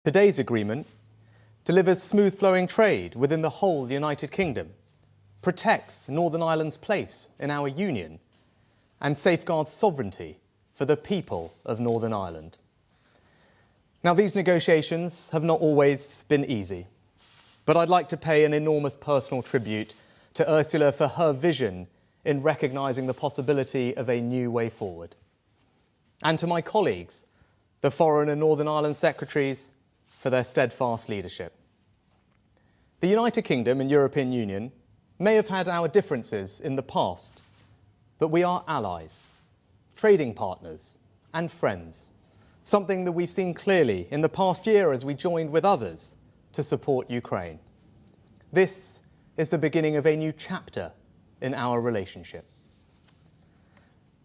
Today's agreement delivers smooth-flowing trade within the whole United Kingdom, protects Northern Ireland's place in our union, and safeguards sovereignty for the people of Northern Ireland. Now, these negotiations have not always been easy, but I'd like to pay an enormous personal tribute to Ursula for her vision in recognising the possibility of a new way forward. And to my colleagues, the Foreign and Northern Ireland Secretaries, for their steadfast leadership. The United Kingdom and European Union may have had our differences in the past, but we are allies, trading partners and friends, something that we've seen clearly in the past year as we joined with others to support Ukraine. This is the beginning of a new chapter in our relationship.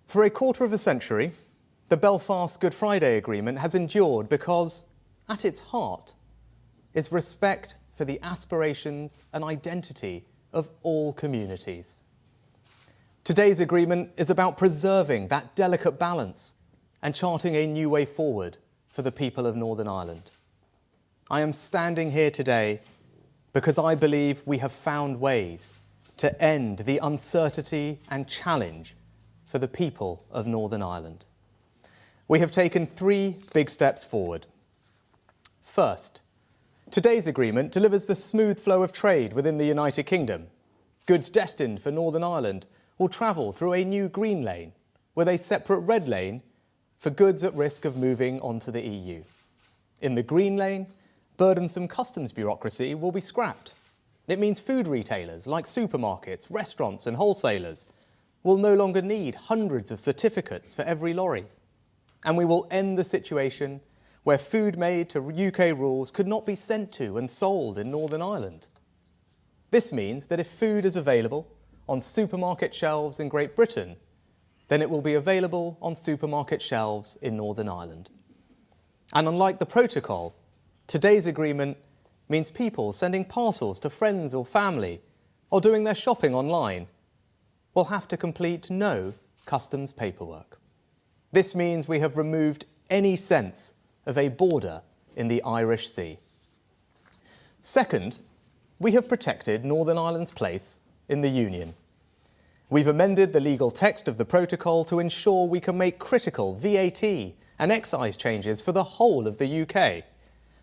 For a quarter of a century, the Belfast Good Friday Agreement has endured because, at its heart, is respect for the aspirations and identity of all communities. Today's agreement is about preserving that delicate balance and charting a new way forward for the people of Northern Ireland. I am standing here today because I believe we have found ways to end the uncertainty and challenge for the people of Northern Ireland. We have taken 3 big steps forward. First, today's agreement delivers the smooth flow of trade within the United Kingdom. Goods destined for Northern Ireland will travel through a new green lane with a separate red lane for goods at risk of moving onto the EU. In the green lane, burdensome customs bureaucracy will be scrapped. It means food retailers like supermarkets, restaurants and wholesalers will no longer need hundreds of certificates for every lorry. And we will end the situation where food made to UK rules could not be sent to and sold in Northern Ireland. This means that if food is available on supermarket shelves in Great Britain, then it will be available on supermarket shelves in Northern Ireland. And unlike the protocol, today's agreement means people sending parcels to friends or family or doing their shopping online will have to complete no customs paperwork. This means we have removed any sense of a border in the Irish Sea. Second, we have protected Northern Ireland's place in the Union. We've amended the legal text of the protocol to ensure we can make critical VAT and excise changes for the whole of the UK,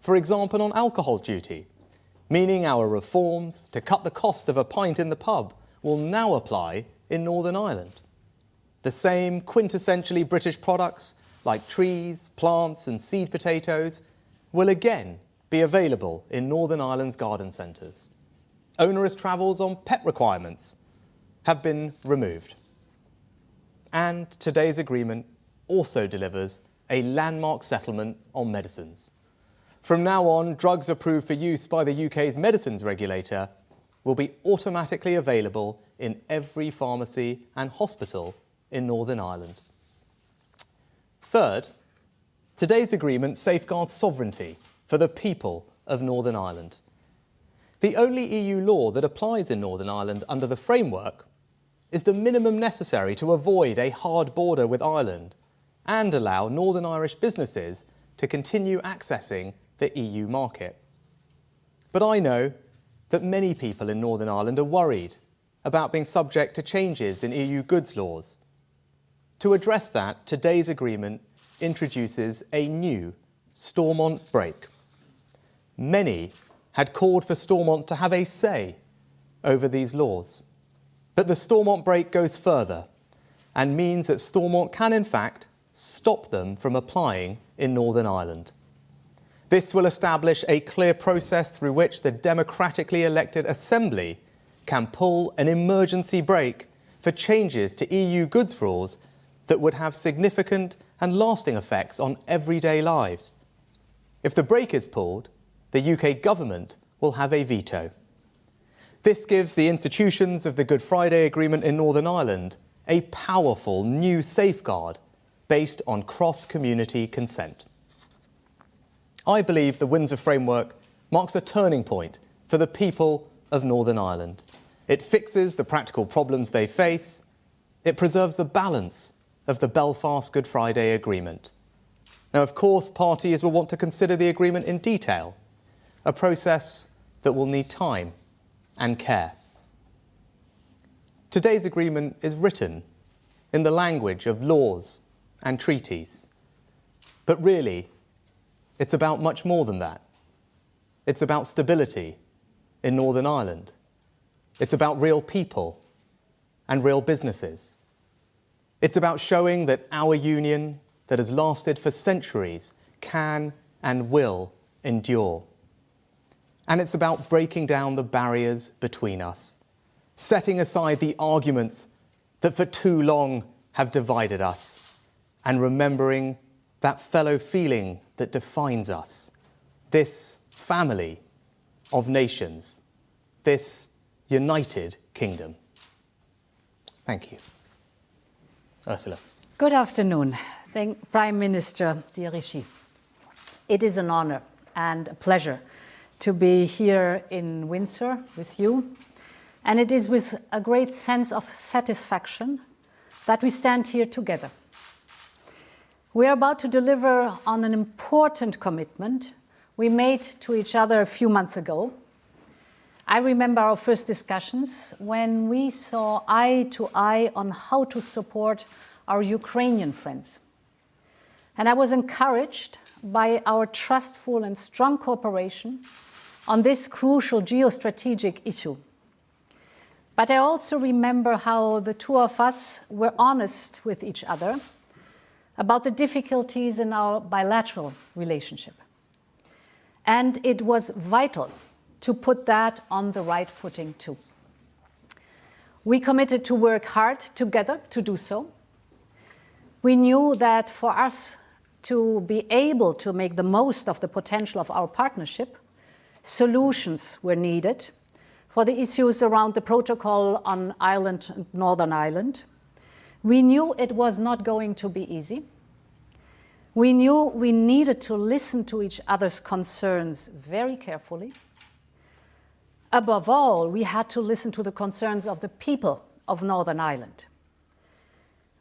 for example on alcohol duty, meaning our reforms to cut the cost of a pint in the pub will now apply in Northern Ireland. The same quintessentially British products like trees, plants and seed potatoes will again be available in Northern Ireland's garden centres. Onerous travels on pet requirements have been removed. And today's agreement also delivers a landmark settlement on medicines. From now on, drugs approved for use by the UK's medicines regulator will be automatically available in every pharmacy and hospital in Northern Ireland. Third, today's agreement safeguards sovereignty for the people of Northern Ireland. The only EU law that applies in Northern Ireland under the framework is the minimum necessary to avoid a hard border with Ireland and allow Northern Irish businesses to continue accessing the EU market. But I know that many people in Northern Ireland are worried about being subject to changes in EU goods laws. To address that, today's agreement introduces a new Stormont break. Many had called for Stormont to have a say over these laws. But the Stormont break goes further and means that Stormont can in fact stop them from applying in Northern Ireland. This will establish a clear process through which the democratically elected Assembly can pull an emergency brake for changes to EU goods rules that would have significant and lasting effects on everyday lives. If the brake is pulled, the UK government will have a veto. This gives the institutions of the Good Friday Agreement in Northern Ireland a powerful new safeguard based on cross-community consent. I believe the Windsor Framework marks a turning point for the people of Northern Ireland. It fixes the practical problems they face. It preserves the balance of the Belfast Good Friday Agreement. Now, of course, parties will want to consider the agreement in detail, a process that will need time and care. Today's agreement is written in the language of laws and treaties. But really, it's about much more than that. It's about stability in Northern Ireland. It's about real people and real businesses. It's about showing that our union, that has lasted for centuries, can and will endure. And it's about breaking down the barriers between us, setting aside the arguments that for too long have divided us, and remembering that fellow feeling that defines us, this family of nations, this united kingdom. Thank you. Ursula. Good afternoon. Prime Minister dear Rishi. It is an honor and a pleasure to be here in Windsor with you. And it is with a great sense of satisfaction that we stand here together. We are about to deliver on an important commitment we made to each other a few months ago. I remember our first discussions when we saw eye to eye on how to support our Ukrainian friends. And I was encouraged by our trustful and strong cooperation on this crucial geostrategic issue. But I also remember how the two of us were honest with each other about the difficulties in our bilateral relationship. And it was vital to put that on the right footing too. We committed to work hard together to do so. We knew that for us to be able to make the most of the potential of our partnership, solutions were needed for the issues around the protocol on Ireland and Northern Ireland. We knew it was not going to be easy. We knew we needed to listen to each other's concerns very carefully. Above all, we had to listen to the concerns of the people of Northern Ireland.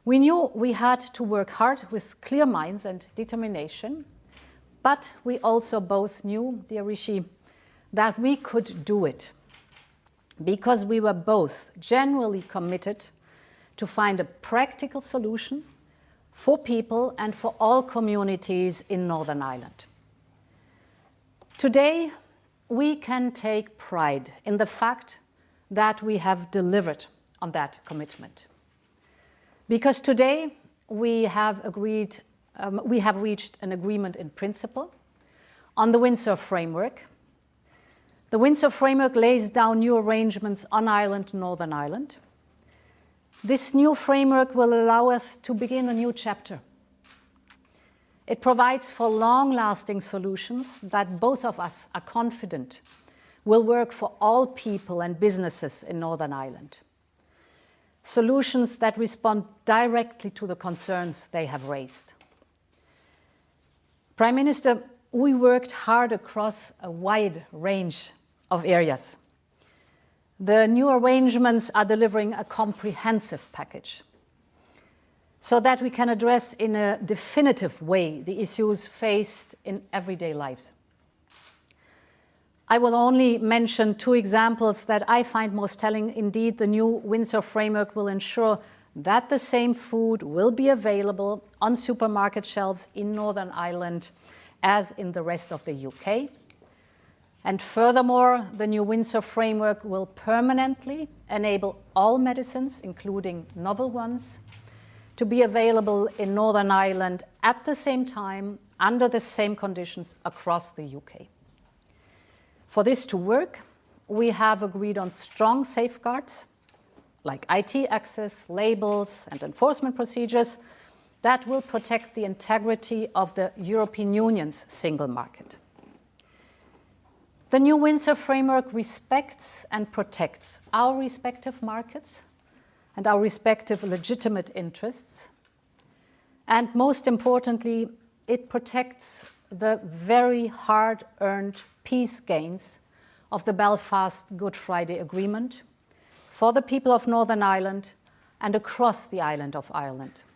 We knew we had to work hard with clear minds and determination, but we also both knew, dear Rishi, that we could do it because we were both genuinely committed to find a practical solution for people and for all communities in Northern Ireland. Today, we can take pride in the fact that we have delivered on that commitment. Because today we have reached an agreement in principle on the Windsor Framework. The Windsor Framework lays down new arrangements on Ireland and Northern Ireland. This new framework will allow us to begin a new chapter. It provides for long-lasting solutions that both of us are confident will work for all people and businesses in Northern Ireland. Solutions that respond directly to the concerns they have raised. Prime Minister, we worked hard across a wide range of areas. The new arrangements are delivering a comprehensive package so that we can address in a definitive way the issues faced in everyday lives. I will only mention two examples that I find most telling. Indeed, the new Windsor Framework will ensure that the same food will be available on supermarket shelves in Northern Ireland as in the rest of the UK. And furthermore, the new Windsor Framework will permanently enable all medicines, including novel ones, to be available in Northern Ireland at the same time, under the same conditions across the UK. For this to work, we have agreed on strong safeguards, like IT access, labels, and enforcement procedures that will protect the integrity of the European Union's single market. The new Windsor Framework respects and protects our respective markets and our respective legitimate interests. And most importantly, it protects the very hard-earned peace gains of the Belfast Good Friday Agreement for the people of Northern Ireland and across the island of Ireland.